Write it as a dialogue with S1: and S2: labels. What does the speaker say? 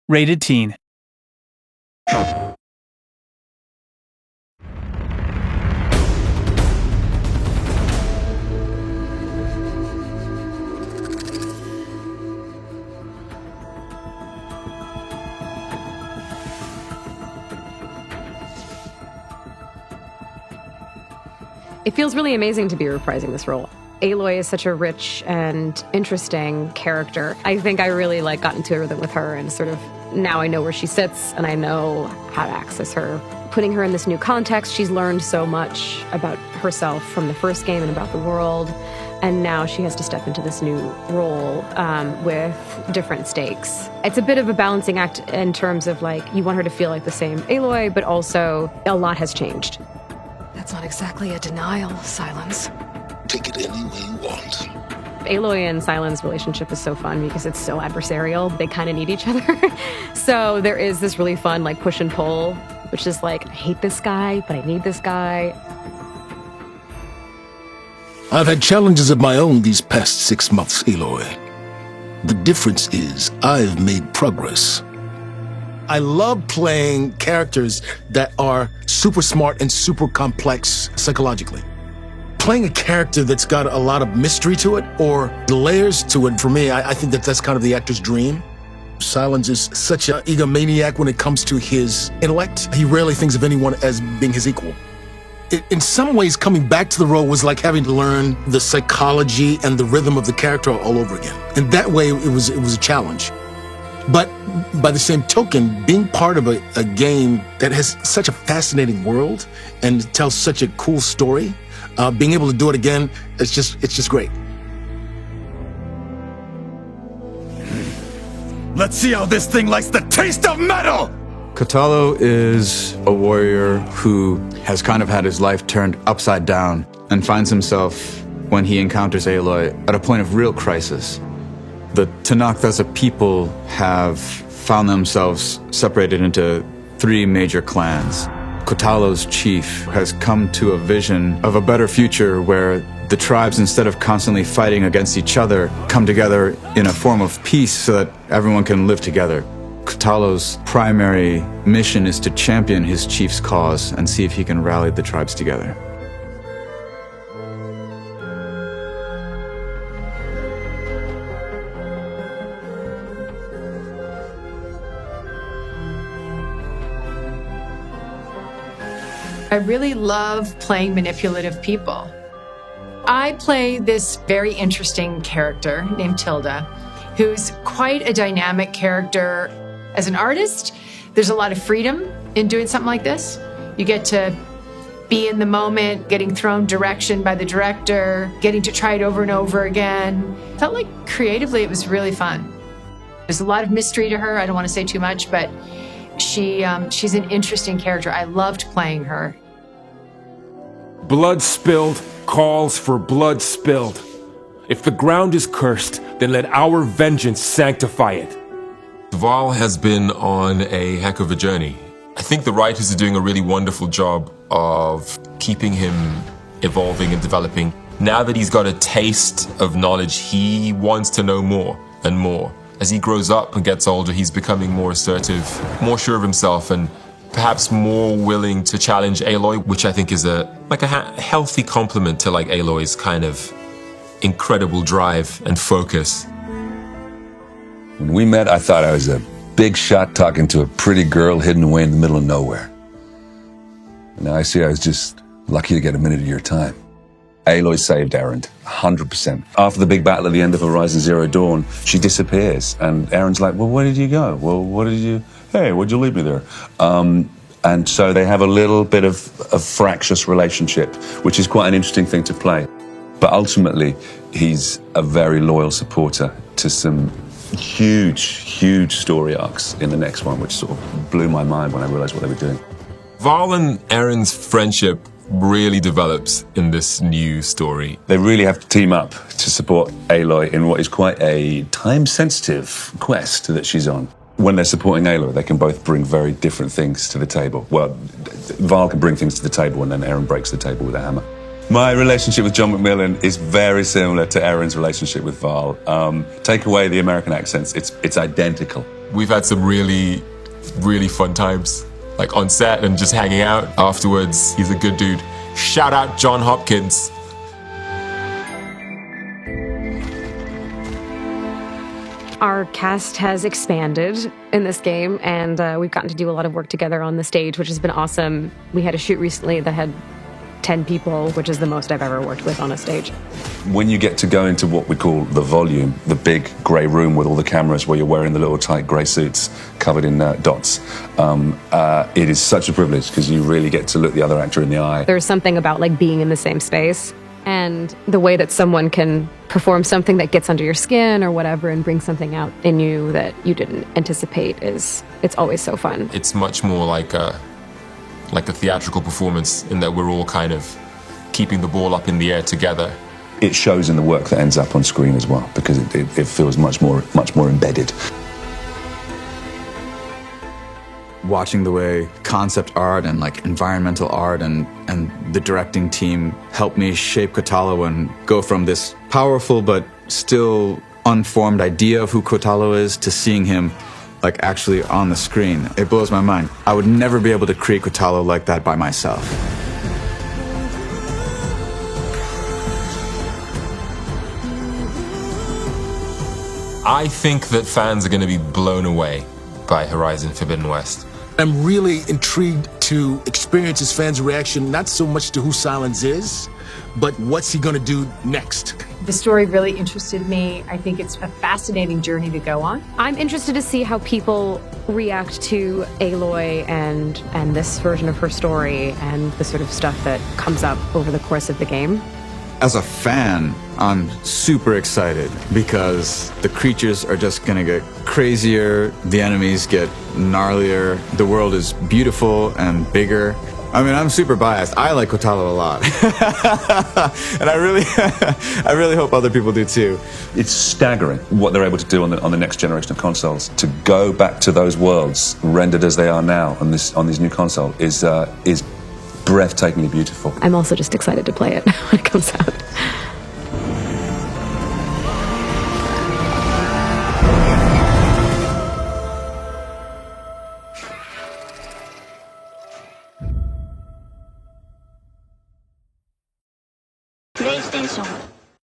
S1: Rated Teen.
S2: It feels really amazing to be reprising this role. Aloy is such a rich and interesting character. I think I really got into a rhythm with her, and sort of now I know where she sits and I know how to access her. Putting her in this new context, she's learned so much about herself from the first game and about the world, and now she has to step into this new role with different stakes. It's a bit of a balancing act in terms of you want her to feel like the same Aloy, but also a lot has changed.
S3: That's not exactly a denial, Sylens.
S4: Take it any way you want.
S2: Aloy and Sylens' relationship is so fun because it's so adversarial. They kind of need each other. So there is this really fun push and pull, which is I hate this guy, but I need this guy.
S4: I've had challenges of my own these past 6 months, Aloy. The difference is I've made progress. I love playing characters that are super smart and super complex psychologically. Playing a character that's got a lot of mystery to it or layers to it, for me, I think that's kind of the actor's dream. Sylens is such an egomaniac when it comes to his intellect. He rarely thinks of anyone as being his equal. In some ways, coming back to the role was like having to learn the psychology and the rhythm of the character all over again. And that way, it was a challenge. But by the same token, being part of a game that has such a fascinating world and tells such a cool story, being able to do it again, it's just great.
S5: Let's see how this thing likes the taste of metal!
S6: Kotallo is a warrior who has kind of had his life turned upside down and finds himself, when he encounters Aloy, at a point of real crisis. The Tenakth as a people have found themselves separated into 3 major clans. Kotallo's chief has come to a vision of a better future where the tribes, instead of constantly fighting against each other, come together in a form of peace so that everyone can live together. Kotallo's primary mission is to champion his chief's cause and see if he can rally the tribes together.
S7: I really love playing manipulative people. I play this very interesting character named Tilda, who's quite a dynamic character. As an artist, there's a lot of freedom in doing something like this. You get to be in the moment, getting thrown direction by the director, getting to try it over and over again. Felt like creatively it was really fun. There's a lot of mystery to her. I don't want to say too much, but she's an interesting character. I loved playing her.
S8: Blood spilled calls for blood spilled. If the ground is cursed, then let our vengeance sanctify it.
S9: Val has been on a heck of a journey. I think the writers are doing a really wonderful job of keeping him evolving and developing. Now that he's got a taste of knowledge, he wants to know more and more. As he grows up and gets older, he's becoming more assertive, more sure of himself, and perhaps more willing to challenge Aloy, which I think is a healthy complement to Aloy's kind of incredible drive and focus.
S10: When we met, I thought I was a big shot talking to a pretty girl hidden away in the middle of nowhere. Now I see I was just lucky to get a minute of your time. Aloy saved Erend, 100%. After the big battle at the end of Horizon Zero Dawn, she disappears, and Erend's like, well, where did you go? Well, hey, why'd you leave me there? And so they have a little bit of a fractious relationship, which is quite an interesting thing to play. But ultimately, he's a very loyal supporter to some huge story arcs in the next one, which sort of blew my mind when I realized what they were doing.
S9: Val and Erend's friendship really develops in this new story.
S10: They really have to team up to support Aloy in what is quite a time-sensitive quest that she's on. When they're supporting Aloy, they can both bring very different things to the table. Well, Val can bring things to the table, and then Erend breaks the table with a hammer. My relationship with John McMillan is very similar to Erend's relationship with Val. Take away the American accents, it's identical.
S9: We've had some really, really fun times, like on set and just hanging out afterwards. He's a good dude. Shout out John Hopkins.
S2: Our cast has expanded in this game, and we've gotten to do a lot of work together on the stage, which has been awesome. We had a shoot recently that had 10 people, which is the most I've ever worked with on a stage.
S10: When you get to go into what we call the volume, the big grey room with all the cameras where you're wearing the little tight grey suits covered in dots, it is such a privilege because you really get to look the other actor in the eye.
S2: There's something about like being in the same space and the way that someone can perform something that gets under your skin or whatever and bring something out in you that you didn't anticipate it's always so fun.
S9: It's much more like a theatrical performance in that we're all kind of keeping the ball up in the air together.
S10: It shows in the work that ends up on screen as well because it feels much more embedded.
S6: Watching the way concept art and like environmental art and the directing team helped me shape Kotallo and go from this powerful but still unformed idea of who Kotallo is to seeing him like actually on the screen. It blows my mind. I would never be able to create Kotallo like that by myself.
S9: I think that fans are going to be blown away by Horizon Forbidden West.
S4: I'm really intrigued to experience his fans' reaction, not so much to who Sylens is, but what's he gonna do next?
S7: The story really interested me. I think it's a fascinating journey to go on.
S2: I'm interested to see how people react to Aloy and this version of her story and the sort of stuff that comes up over the course of the game.
S6: As a fan, I'm super excited because the creatures are just gonna get crazier, the enemies get gnarlier, the world is beautiful and bigger. I mean, I'm super biased. I like Kotallo a lot. And I really hope other people do too.
S10: It's staggering what they're able to do on the next generation of consoles. To go back to those worlds rendered as they are now on these new console is breathtakingly beautiful.
S2: I'm also just excited to play it when it comes out.
S1: PlayStation